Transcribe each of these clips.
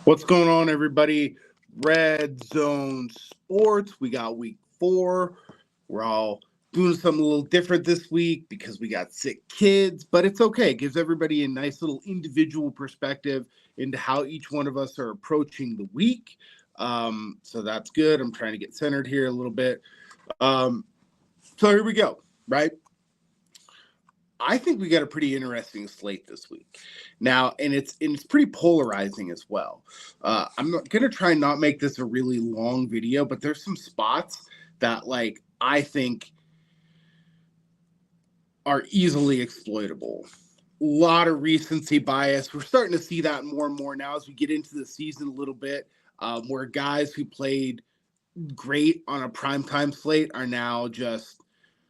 What's going on, everybody? Red Zone Sports. We got week 4. We're all doing something a little different this week because we got sick kids, but it's okay. It gives everybody a nice little individual perspective into how each one of us are approaching the week. So that's good. I'm trying to get centered here a little bit. So here we go, right? I think we got a pretty interesting slate this week now, and it's pretty polarizing as well. I'm not gonna try and not make this a really long video, but there's some spots that I think are easily exploitable. A lot of recency bias. We're starting to see that more and more now as we get into the season a little bit, where guys who played great on a primetime slate are now just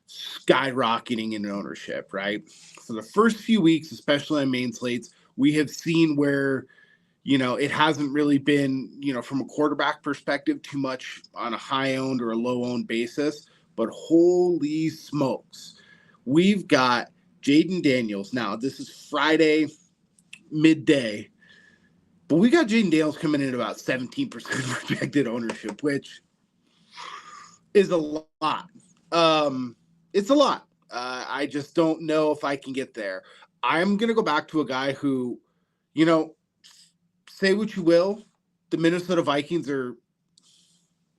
skyrocketing in ownership, right? For the first few weeks, especially on main slates, we have seen where, it hasn't really been, from a quarterback perspective, too much on a high owned or a low owned basis. But holy smokes, we've got Jaden Daniels. Now, this is Friday midday, but we got Jaden Daniels coming in at about 17% projected ownership, which is a lot. It's a lot. I just don't know if I can get there. I'm going to go back to a guy who, say what you will, the Minnesota Vikings are,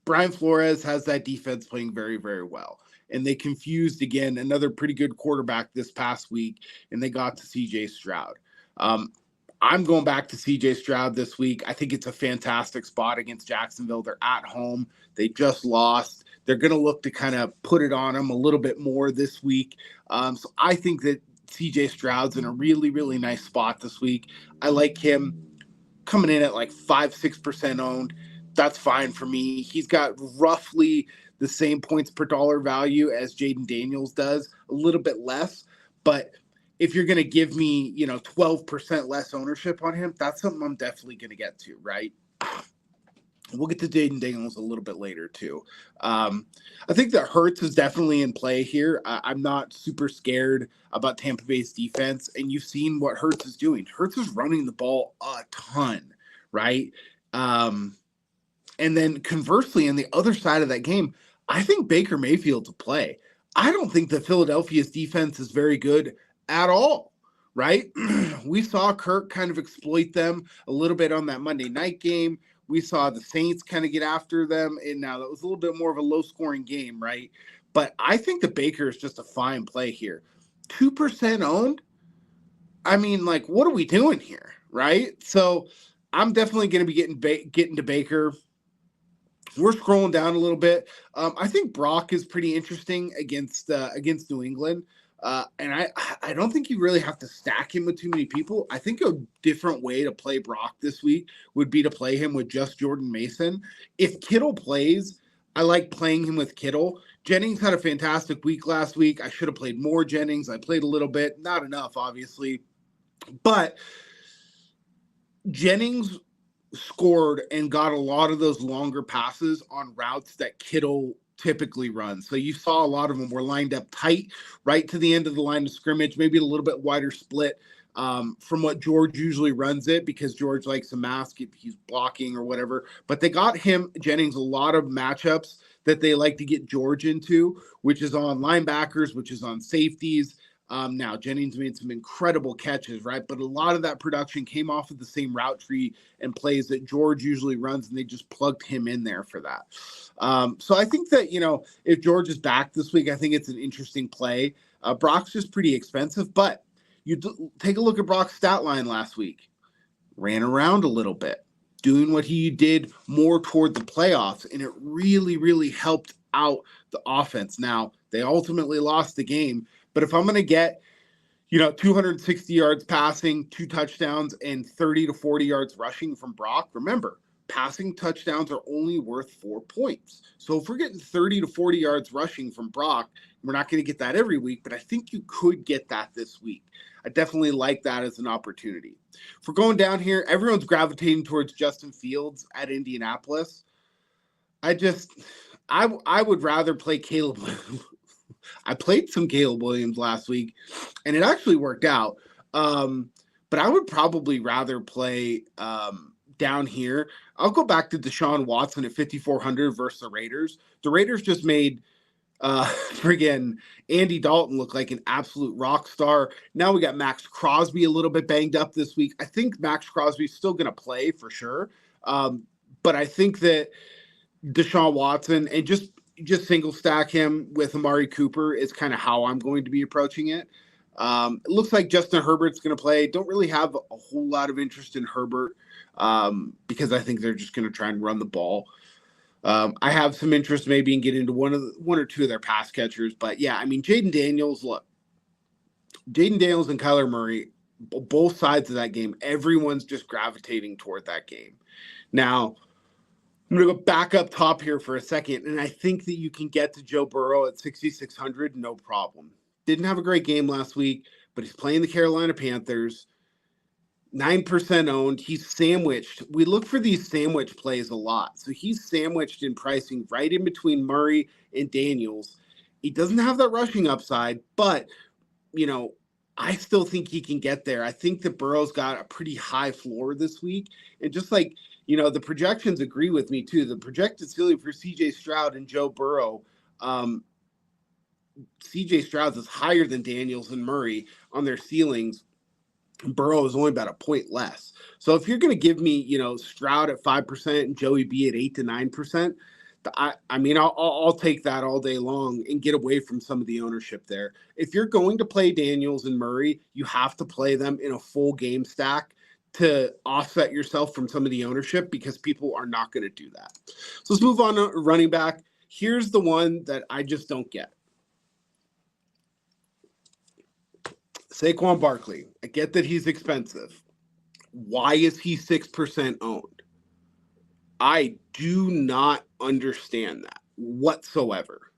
Brian Flores has that defense playing very, very well. And they confused, again, another pretty good quarterback this past week, and they got to C.J. Stroud. I'm going back to C.J. Stroud this week. I think it's a fantastic spot against Jacksonville. They're at home. They just lost. They're going to look to kind of put it on them a little bit more this week. So I think that C.J. Stroud's in a really, really nice spot this week. I like him coming in at like 5-6% owned. That's fine for me. He's got roughly the same points per dollar value as Jaden Daniels does, a little bit less. But if you're going to give me, 12% less ownership on him, that's something I'm definitely going to get to, right? We'll get to Jaden Daniels a little bit later, too. I think that Hurts is definitely in play here. I'm not super scared about Tampa Bay's defense, and you've seen what Hurts is doing. Hurts is running the ball a ton, right? And then conversely, on the other side of that game, I think Baker Mayfield's a play. I don't think that Philadelphia's defense is very good at all, right? We saw Kirk kind of exploit them a little bit on that Monday night game. We saw the Saints kind of get after them, and now that was a little bit more of a low-scoring game, right? But I think that Baker is just a fine play here. 2% owned? I mean, what are we doing here, right? So I'm definitely going to be getting to Baker. We're scrolling down a little bit. I think Brock is pretty interesting against New England. And I don't think you really have to stack him with too many people. I think a different way to play Brock this week would be to play him with just Jordan Mason. If Kittle plays, I like playing him with Kittle. Jennings had a fantastic week last week. I should have played more Jennings. I played a little bit, not enough, obviously. But Jennings scored and got a lot of those longer passes on routes that Kittle typically runs. So you saw a lot of them were lined up tight right to the end of the line of scrimmage, maybe a little bit wider split from what George usually runs it, because George likes to mask if he's blocking or whatever. But they got Jennings, a lot of matchups that they like to get George into, which is on linebackers, which is on safeties. Now, Jennings made some incredible catches, right? But a lot of that production came off of the same route tree and plays that George usually runs, and they just plugged him in there for that. So I think that, if George is back this week, I think it's an interesting play. Brock's just pretty expensive, but you take a look at Brock's stat line last week. Ran around a little bit, doing what he did more toward the playoffs, and it really, really helped out the offense. Now, they ultimately lost the game, but if I'm going to get, 260 yards passing, 2 touchdowns, and 30 to 40 yards rushing from Brock, remember, passing touchdowns are only worth 4 points. So if we're getting 30 to 40 yards rushing from Brock, we're not going to get that every week, but I think you could get that this week. I definitely like that as an opportunity. If we're going down here, everyone's gravitating towards Justin Fields at Indianapolis. I would rather play Caleb. I played some Caleb Williams last week, and it actually worked out. But I would probably rather play down here, I'll go back to Deshaun Watson at 5,400 versus the Raiders. The Raiders just made friggin' Andy Dalton look like an absolute rock star. Now we got Max Crosby a little bit banged up this week. I think Max Crosby's still going to play for sure. But I think that Deshaun Watson and just single stack him with Amari Cooper is kind of how I'm going to be approaching it. It looks like Justin Herbert's going to play. Don't really have a whole lot of interest in Herbert because I think they're just going to try and run the ball. I have some interest maybe in getting into one or two of their pass catchers, but yeah, I mean, Jaden Daniels and Kyler Murray, both sides of that game, everyone's just gravitating toward that game. Now, I'm going to go back up top here for a second, and I think that you can get to Joe Burrow at 6,600, no problem. Didn't have a great game last week, but he's playing the Carolina Panthers. 9% owned. He's sandwiched. We look for these sandwich plays a lot. So he's sandwiched in pricing right in between Murray and Daniels. He doesn't have that rushing upside, but, I still think he can get there. I think that Burrow's got a pretty high floor this week. And just like, the projections agree with me too. The projected ceiling for CJ Stroud and Joe Burrow, CJ Stroud's is higher than Daniels and Murray on their ceilings. Burrow is only about a point less. So if you're going to give me, Stroud at 5% and Joey B at 8 to 9%, I'll take that all day long and get away from some of the ownership there. If you're going to play Daniels and Murray, you have to play them in a full game stack to offset yourself from some of the ownership because people are not going to do that. So let's move on to running back. Here's the one that I just don't get. Saquon Barkley. I get that he's expensive. Why is he 6% owned? I do not understand that whatsoever.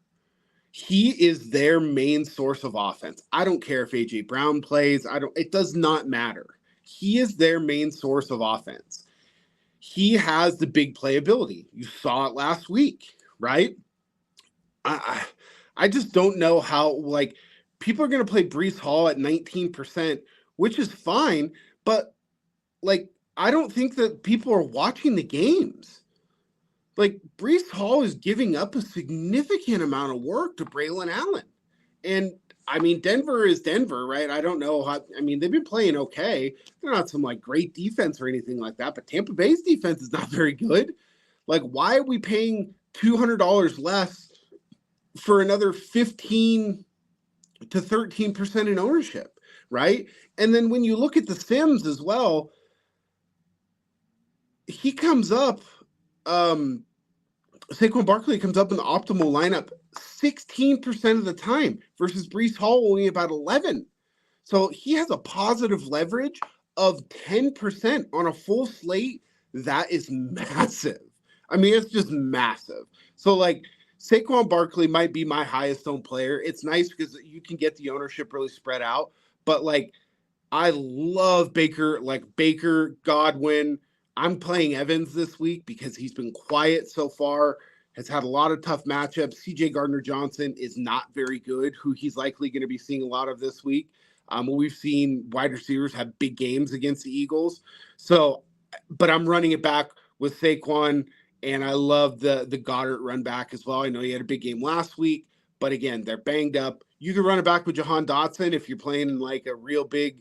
He is their main source of offense. I don't care if A.J. Brown plays. It does not matter. He is their main source of offense. He has the big playability. You saw it last week, right? I just don't know how, people are going to play Breece Hall at 19%, which is fine, but I don't think that people are watching the games. Breece Hall is giving up a significant amount of work to Braylon Allen. And Denver is Denver, right? I don't know how, they've been playing okay. They're not some great defense or anything like that, but Tampa Bay's defense is not very good. Why are we paying $200 less for another 15 to 13% in ownership, right? And then when you look at the Sims as well, he comes up, Saquon Barkley comes up in the optimal lineup 16% of the time versus Breece Hall only about 11. So he has a positive leverage of 10% on a full slate. That is massive. It's just massive. So Saquon Barkley might be my highest owned player. It's nice because you can get the ownership really spread out. But I love Baker, Godwin. I'm playing Evans this week because he's been quiet so far, has had a lot of tough matchups. CJ Gardner-Johnson is not very good, who he's likely going to be seeing a lot of this week. We've seen wide receivers have big games against the Eagles. So, but I'm running it back with Saquon, and I love the Goddard run back as well. I know he had a big game last week, but again, they're banged up. You can run it back with Jahan Dotson if you're playing in a real big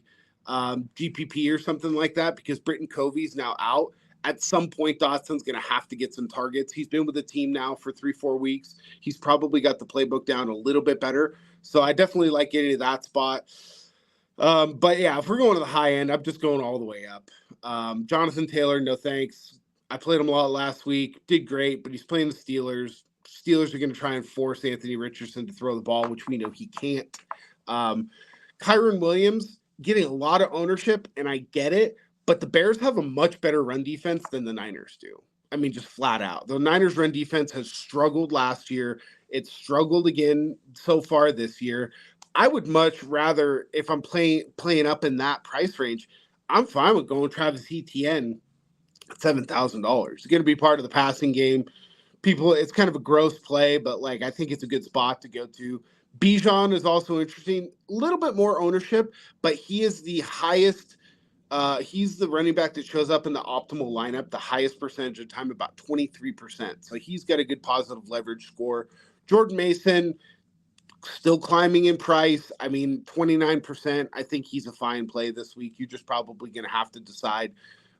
GPP or something like that, because Britton Covey's now out. At some point, Dotson's going to have to get some targets. He's been with the team now for 3-4 weeks. He's probably got the playbook down a little bit better. So I definitely like getting to that spot. But yeah, if we're going to the high end, I'm just going all the way up. Jonathan Taylor, no thanks. I played him a lot last week. Did great, but he's playing the Steelers. Steelers are going to try and force Anthony Richardson to throw the ball, which we know he can't. Kyron Williams getting a lot of ownership, and I get it, but the Bears have a much better run defense than the Niners do. Just flat out. The Niners run defense has struggled last year. It's struggled again so far this year. I would much rather, if I'm playing up in that price range, I'm fine with going Travis Etienne at $7,000. It's going to be part of the passing game. It's kind of a gross play, but I think it's a good spot to go to. Bijan is also interesting. A little bit more ownership, but he is the highest He's the running back that shows up in the optimal lineup the highest percentage of time, about 23%. So he's got a good positive leverage score. Jordan Mason, still climbing in price. I mean, 29%. I think he's a fine play this week. You're just probably going to have to decide,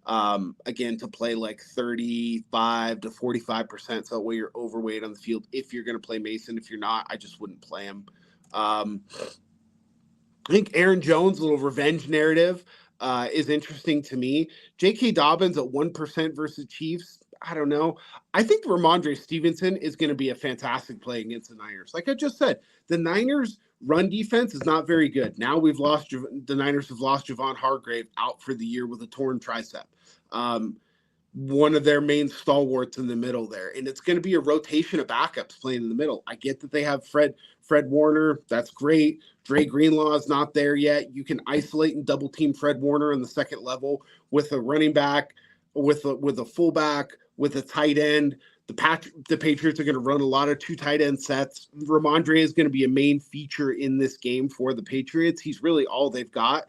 again, to play like 35 to 45%. So that way you're overweight on the field if you're going to play Mason. If you're not, I just wouldn't play him. I think Aaron Jones' little revenge narrative is interesting to me. J.K. Dobbins at 1% versus Chiefs. I don't know. I think Ramondre Stevenson is going to be a fantastic play against the Niners. Like I just said, the Niners' run defense is not very good. Now the Niners have lost Javon Hargrave out for the year with a torn tricep. One of their main stalwarts in the middle there. And it's going to be a rotation of backups playing in the middle. I get that they have Fred Warner. That's great. Dre Greenlaw is not there yet. You can isolate and double team Fred Warner on the second level with a running back, with a fullback, with a tight end. The Patriots are going to run a lot of 2 tight end sets. Ramondre is going to be a main feature in this game for the Patriots. He's really all they've got.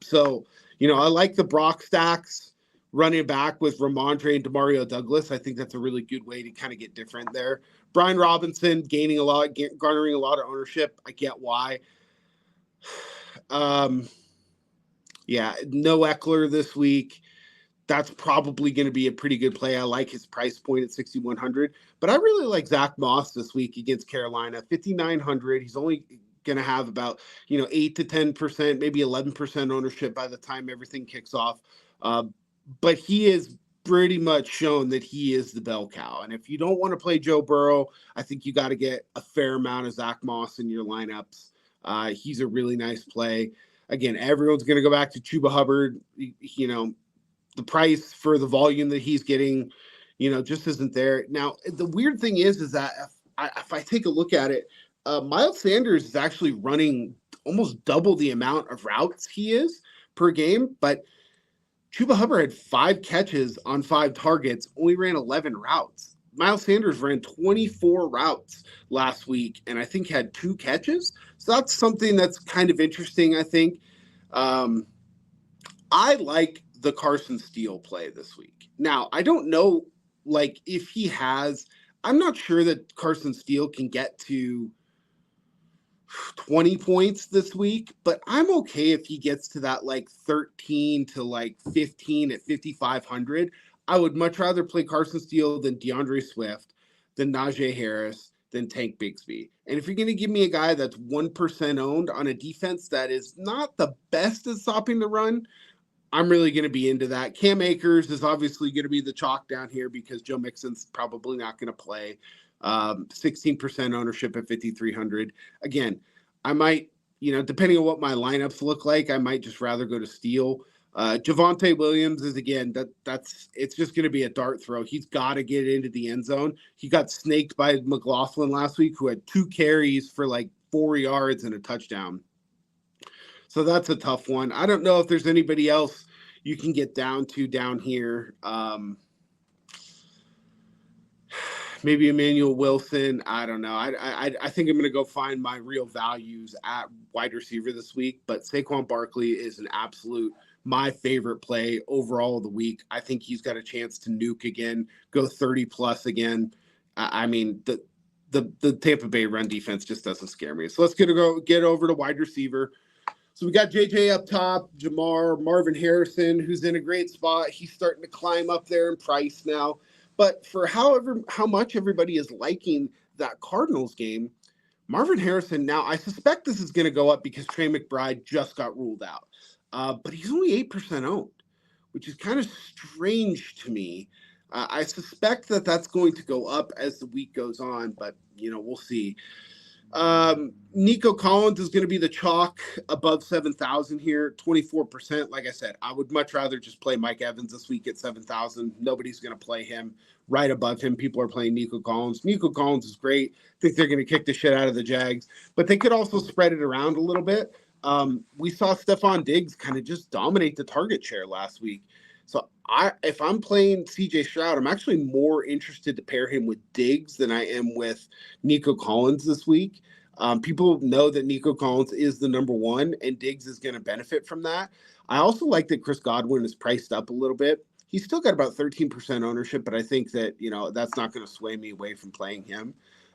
So, I like the Brock stacks running back with Ramondre and Demario Douglas. I think that's a really good way to kind of get different there. Brian Robinson garnering a lot of ownership. I get why. No Eckler this week. That's probably going to be a pretty good play. I like his price point at 6,100, but I really like Zach Moss this week against Carolina, 5,900. He's only going to have about 8 to 10%, maybe 11% ownership by the time everything kicks off. But he is pretty much shown that he is the bell cow. And if you don't want to play Joe Burrow, I think you got to get a fair amount of Zach Moss in your lineups. He's a really nice play. Again, everyone's going to go back to Chuba Hubbard. The price for the volume that he's getting, just isn't there. Now, the weird thing is that if I take a look at it, Miles Sanders is actually running almost double the amount of routes he is per game, but Chuba Hubbard had 5 catches on 5 targets, only ran 11 routes. Miles Sanders ran 24 routes last week, and I think had 2 catches. So that's something that's kind of interesting, I think. I like the Carson Steele play this week. Now, I don't know, if he has – I'm not sure that Carson Steele can get to 20 points this week, but I'm okay if he gets to that 13 to 15 at 5,500. I would much rather play Carson Steele than DeAndre Swift, than Najee Harris, than Tank Bigsby. And if you're going to give me a guy that's 1% owned on a defense that is not the best at stopping the run, I'm really going to be into that. Cam Akers is obviously going to be the chalk down here because Joe Mixon's probably not going to play. 16% ownership at 5,300. Again, I might, depending on what my lineups look like, I might just rather go to Steele. Javonte Williams is, again, it's just going to be a dart throw. He's got to get into the end zone. He got snaked by McLaughlin last week, who had 2 carries for 4 yards and a touchdown. So that's a tough one. I don't know if there's anybody else you can get down here. Maybe Emmanuel Wilson. I don't know. I think I'm going to go find my real values at wide receiver this week. But Saquon Barkley is an absolute my favorite play overall of the week. I think he's got a chance to nuke again, go 30 plus again. I mean, the Tampa Bay run defense just doesn't scare me. So let's get over to wide receiver. So we got JJ up top, Jamar, Marvin Harrison, who's in a great spot. He's starting to climb up there in price now. But for how much everybody is liking that Cardinals game, Marvin Harrison, now I suspect this is going to go up because Trey McBride just got ruled out. But he's only 8% owned, which is kind of strange to me. I suspect that that's going to go up as the week goes on, but, we'll see. Nico Collins is going to be the chalk above 7,000 here, 24%. Like I said, I would much rather just play Mike Evans this week at 7,000. Nobody's going to play him. Right above him, people are playing Nico Collins. Nico Collins is great. I think they're going to kick the shit out of the Jags, but they could also spread it around a little bit. We saw Stephon Diggs kind of just dominate the target share last week. So if I'm playing CJ Stroud, I'm actually more interested to pair him with Diggs than I am with Nico Collins this week. People know that Nico Collins is the number one, and Diggs is going to benefit from that. I also like that Chris Godwin is priced up a little bit. He's still got about 13% ownership, but I think that, that's not going to sway me away from playing him.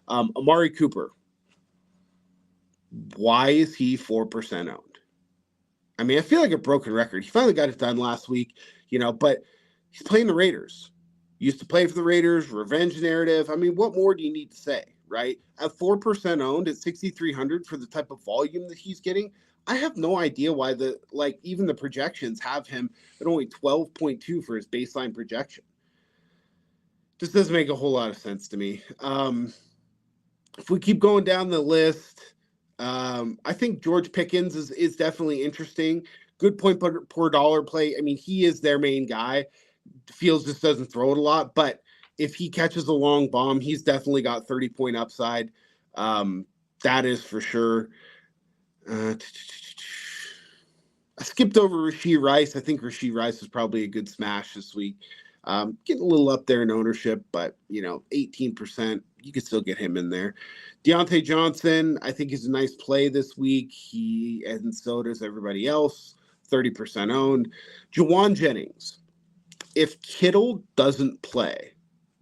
Amari Cooper. Why is he 4% owned? I mean, I feel like a broken record. He finally got it done last week, but he's playing the Raiders. Used to play for the Raiders, revenge narrative. I mean, what more do you need to say, right? At 4% owned at 6,300 for the type of volume that he's getting, I have no idea why even the projections have him at only 12.2 for his baseline projection. Just doesn't make a whole lot of sense to me. If we keep going down the list, I think George Pickens is definitely interesting. Good point per dollar play. I mean, he is their main guy. Fields just doesn't throw it a lot, but if he catches a long bomb, he's definitely got 30-point upside. That is for sure. I skipped over Rashee Rice. I think Rashee Rice is probably a good smash this week. Getting a little up there in ownership, but 18%, you could still get him in there. Deontay Johnson, I think, is a nice play this week. And so does everybody else. 30% owned. Juwan Jennings. If Kittle doesn't play,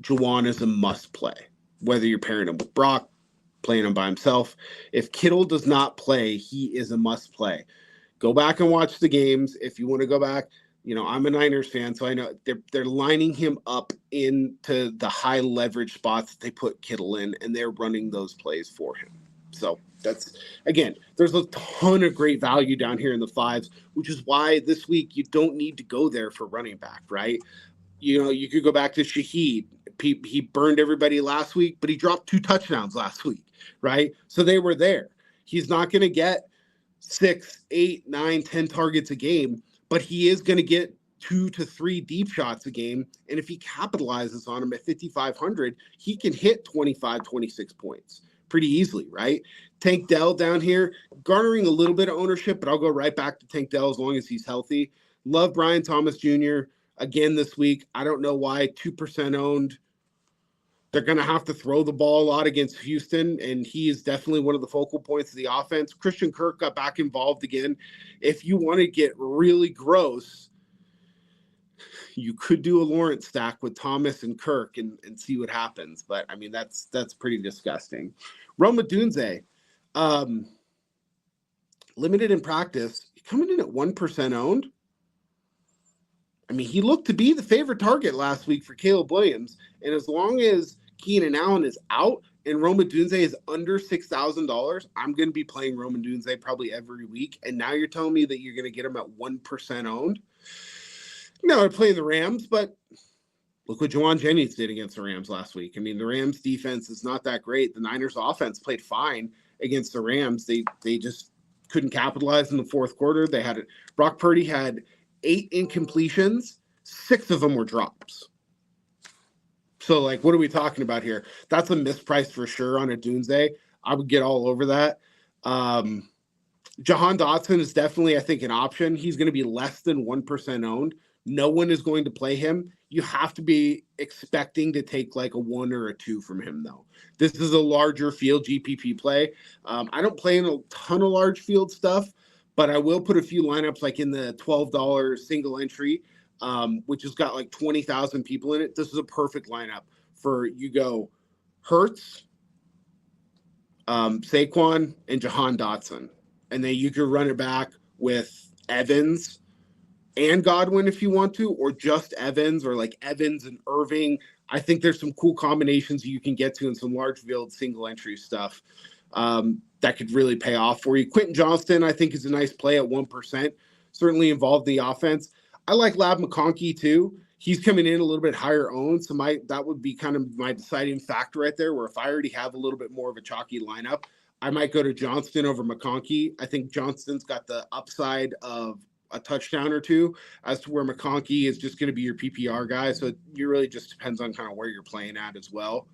Juwan is a must play. Whether you're pairing him with Brock, playing him by himself. If Kittle does not play, he is a must play. Go back and watch the games. If you want to go back, I'm a Niners fan, so I know they're lining him up into the high leverage spots that they put Kittle in, and they're running those plays for him. So that's, again, there's a ton of great value down here in the fives, which is why this week you don't need to go there for running back, right? You could go back to Shaheed. He burned everybody last week, but he dropped 2 touchdowns last week, right? So they were there. He's not going to get 6, 8, 9, 10 targets a game, but he is going to get 2 to 3 deep shots a game. And if he capitalizes on them at 5,500, he can hit 25, 26 points pretty easily, right? Tank Dell down here, garnering a little bit of ownership, but I'll go right back to Tank Dell as long as he's healthy. Love Brian Thomas Jr. again this week. I don't know why, 2% owned. They're going to have to throw the ball a lot against Houston, and he is definitely one of the focal points of the offense. Christian Kirk got back involved again. If you want to get really gross, you could do a Lawrence stack with Thomas and Kirk and see what happens. But, I mean, that's pretty disgusting. Rome Odunze, limited in practice, coming in at 1% owned. I mean, he looked to be the favorite target last week for Caleb Williams. And as long as Keenan Allen is out and Rome Odunze is under $6,000, I'm going to be playing Rome Odunze probably every week. And now you're telling me that you're going to get him at 1% owned? No, they're playing the Rams, but look what Juwan Jennings did against the Rams last week. I mean, the Rams defense is not that great. The Niners offense played fine against the Rams. They just couldn't capitalize in the fourth quarter. Brock Purdy had 8 incompletions, 6 of them were drops. So, what are we talking about here? That's a mispriced for sure on Odunze. I would get all over that. Jahan Dotson is definitely, I think, an option. He's going to be less than 1% owned. No one is going to play him. You have to be expecting to take a 1 or a 2 from him, though. This is a larger field GPP play. I don't play in a ton of large field stuff, but I will put a few lineups in the $12 single entry, which has got 20,000 people in it. This is a perfect lineup for you go Hurts, Saquon, and Jahan Dotson. And then you could run it back with Evans and Godwin if you want to, or just Evans, or Evans and Irving. I think there's some cool combinations you can get to in some large field single entry stuff that could really pay off for you. Quentin Johnston, I think, is a nice play at 1%. Certainly involved the offense. I like Lab McConkey too. He's coming in a little bit higher owned, so that would be kind of my deciding factor right there, where if I already have a little bit more of a chalky lineup, I might go to Johnston over McConkey. I think Johnston's got the upside of a touchdown or 2, as to where McConkey is just going to be your PPR guy. So it really just depends on kind of where you're playing at as well.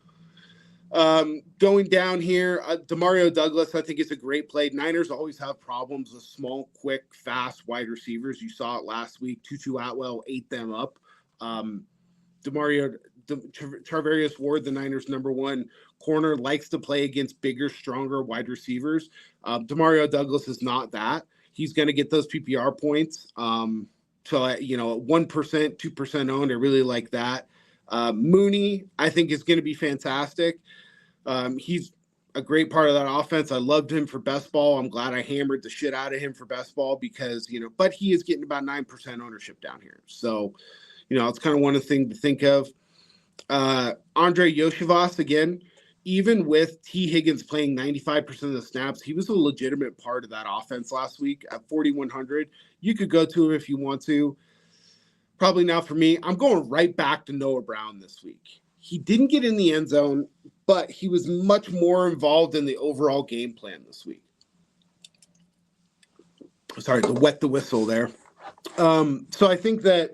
Going down here, Demario Douglas, I think, is a great play. Niners always have problems with small, quick, fast wide receivers. You saw it last week. Tutu Atwell ate them up. Demario Charvarius Ward, the Niners' number one corner, likes to play against bigger, stronger wide receivers. Demario Douglas is not that. He's going to get those PPR points. So, 1%, 2% owned, I really like that. Mooney, I think, is going to be fantastic. He's a great part of that offense. I loved him for best ball. I'm glad I hammered the shit out of him for best ball because, but he is getting about 9% ownership down here. So, it's kind of one thing to think of. Andre Yoshivas, again, even with T. Higgins playing 95% of the snaps, he was a legitimate part of that offense last week at 4,100. You could go to him if you want to. Probably not for me. I'm going right back to Noah Brown this week. He didn't get in the end zone, but he was much more involved in the overall game plan this week. Sorry to wet the whistle there. So I think that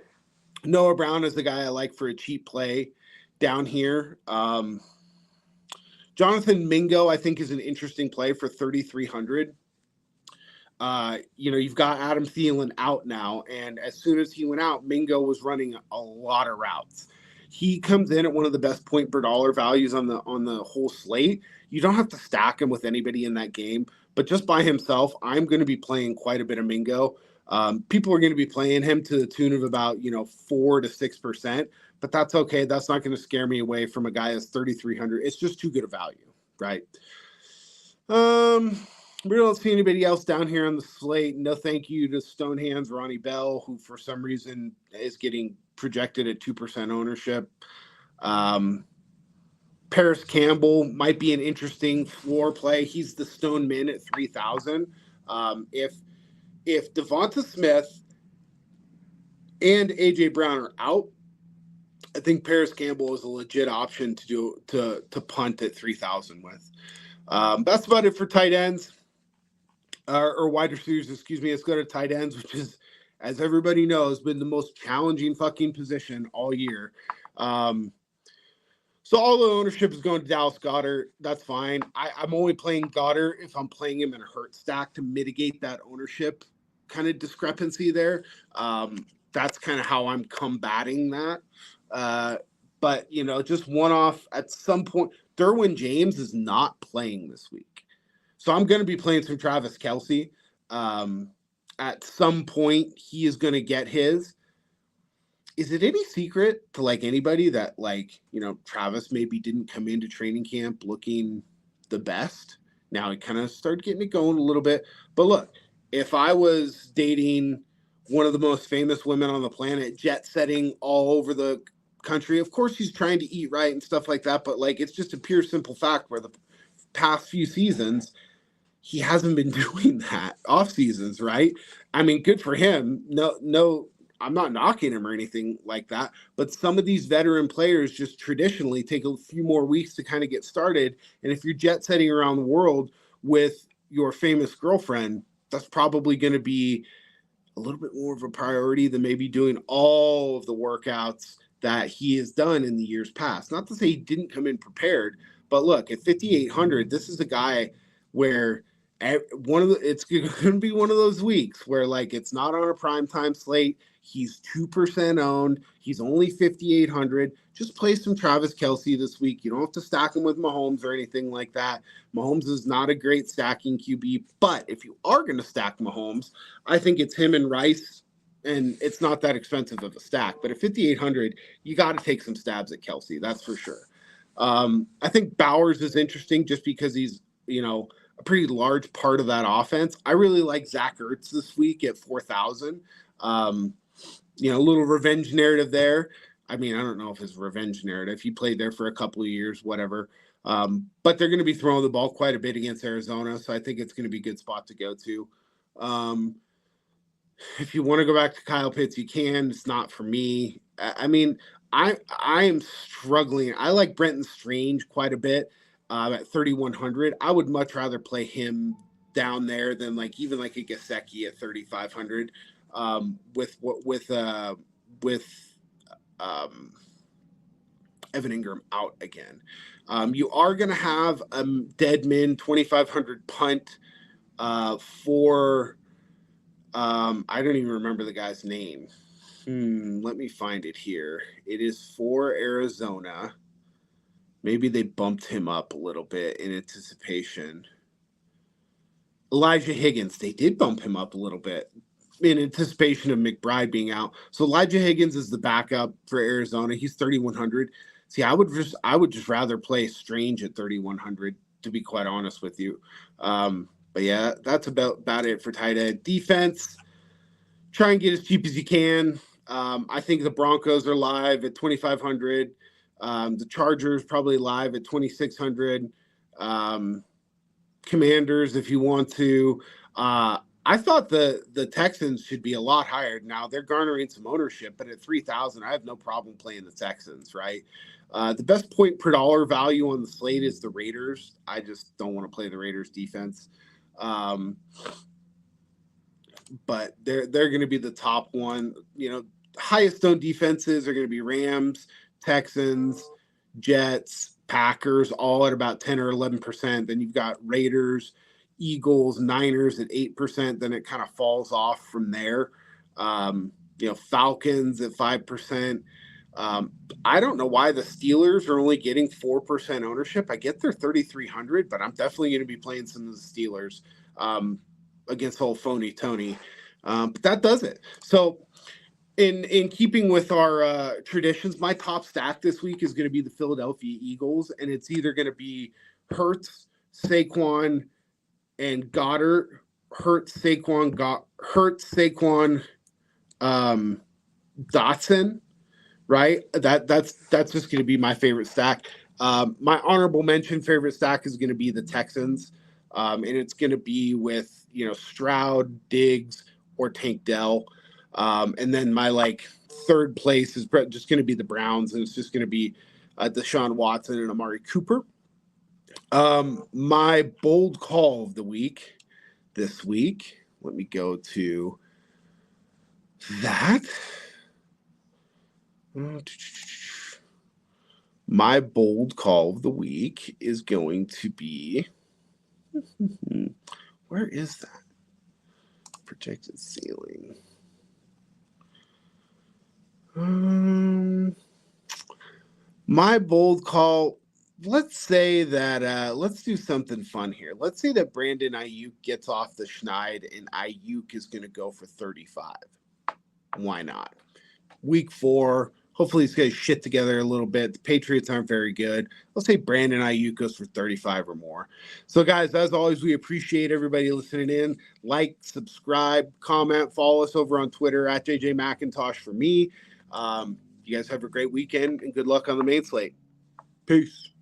Noah Brown is the guy I like for a cheap play down here. Jonathan Mingo, I think, is an interesting play for 3,300. You've got Adam Thielen out now, and as soon as he went out, Mingo was running a lot of routes. He comes in at one of the best point per dollar values on the whole slate. You don't have to stack him with anybody in that game, but just by himself, I'm going to be playing quite a bit of Mingo. People are going to be playing him to the tune of about 4 to 6%, but that's okay. That's not going to scare me away from a guy that's 3,300. It's just too good a value, right? We don't see anybody else down here on the slate. No thank you to Stonehands Ronnie Bell, who for some reason is getting projected at 2% ownership. Paris Campbell might be an interesting floor play. He's the Stone Min at 3,000. If Devonta Smith and AJ Brown are out, I think Paris Campbell is a legit option to punt at 3,000 with. That's about it for tight ends. Or wide receivers, excuse me. Let's go to tight ends, which is, as everybody knows, been the most challenging fucking position all year. So all the ownership is going to Dallas Goedert. That's fine. I'm only playing Goedert if I'm playing him in a hurt stack to mitigate that ownership kind of discrepancy there. That's kind of how I'm combating that. But, just one-off at some point. Derwin James is not playing this week. So I'm going to be playing some Travis Kelce. At some point, he is going to get his. Is it any secret to anybody that Travis maybe didn't come into training camp looking the best? Now he kind of started getting it going a little bit. But look, if I was dating one of the most famous women on the planet, jet setting all over the country, of course he's trying to eat right and stuff like that. But it's just a pure simple fact where the past few seasons, he hasn't been doing that off seasons, right? I mean, good for him. No, I'm not knocking him or anything like that, but some of these veteran players just traditionally take a few more weeks to kind of get started. And if you're jet setting around the world with your famous girlfriend, that's probably going to be a little bit more of a priority than maybe doing all of the workouts that he has done in the years past. Not to say he didn't come in prepared, but look, at 5,800, this is a guy where it's going to be one of those weeks where it's not on a primetime slate. He's 2% owned. He's only 5,800. Just play some Travis Kelce this week. You don't have to stack him with Mahomes or anything like that. Mahomes is not a great stacking QB, but if you are going to stack Mahomes, I think it's him and Rice, and it's not that expensive of a stack. But at 5,800, you got to take some stabs at Kelce. That's for sure. I think Bowers is interesting just because he's, a pretty large part of that offense. I really like Zach Ertz this week at 4,000. A little revenge narrative there. I mean, I don't know if it's revenge narrative. He played there for a couple of years, whatever. But they're going to be throwing the ball quite a bit against Arizona, so I think it's going to be a good spot to go to. If you want to go back to Kyle Pitts, you can. It's not for me. I mean, I am struggling. I like Brenton Strange quite a bit. At 3,100, I would much rather play him down there than even a Gesicki at 3,500. With Evan Ingram out again. You are going to have a Deadman 2,500 punt for I don't even remember the guy's name. Let me find it here. It is for Arizona. Maybe they bumped him up a little bit in anticipation. Elijah Higgins, they did bump him up a little bit in anticipation of McBride being out. So Elijah Higgins is the backup for Arizona. He's 3,100. See, I would just rather play Strange at 3,100, to be quite honest with you. But yeah, that's about it for tight end. Defense, try and get as cheap as you can. I think the Broncos are live at 2,500. The Chargers probably live at 2,600. Commanders, if you want to. I thought the Texans should be a lot higher. Now they're garnering some ownership, but at 3,000, I have no problem playing the Texans. Right. The best point per dollar value on the slate is the Raiders. I just don't want to play the Raiders defense. But they're going to be the top one. Highest owned defenses are going to be Rams, Texans, Jets, Packers, all at about 10 or 11%. Then you've got Raiders, Eagles, Niners at 8%. Then it kind of falls off from there. Falcons at 5%. I don't know why the Steelers are only getting 4% ownership. I get they're 3,300, but I'm definitely going to be playing some of the Steelers against old phony Tony. But that does it. So in keeping with our traditions, my top stack this week is going to be the Philadelphia Eagles, and it's either going to be Hurts, Saquon, and Goddard. Hurts, Saquon, Dotson. Right? That's just going to be my favorite stack. My honorable mention favorite stack is going to be the Texans, and it's going to be with Stroud, Diggs, or Tank Dell. And then my third place is just going to be the Browns, and it's just going to be Deshaun Watson and Amari Cooper. My bold call of the week this week. Let me go to that. My bold call of the week is going to be. Where is that? Projected ceiling. My bold call, let's say that let's do something fun here. Let's say that Brandon Ayuk gets off the schneid and Ayuk is going to go for 35. Why not? Week 4, hopefully he's going to shit together a little bit. The Patriots aren't very good. Let's say Brandon Ayuk goes for 35 or more. So, guys, as always, we appreciate everybody listening in. Like, subscribe, comment, follow us over on Twitter at JJ McIntosh for me. You guys have a great weekend and good luck on the main slate. Peace.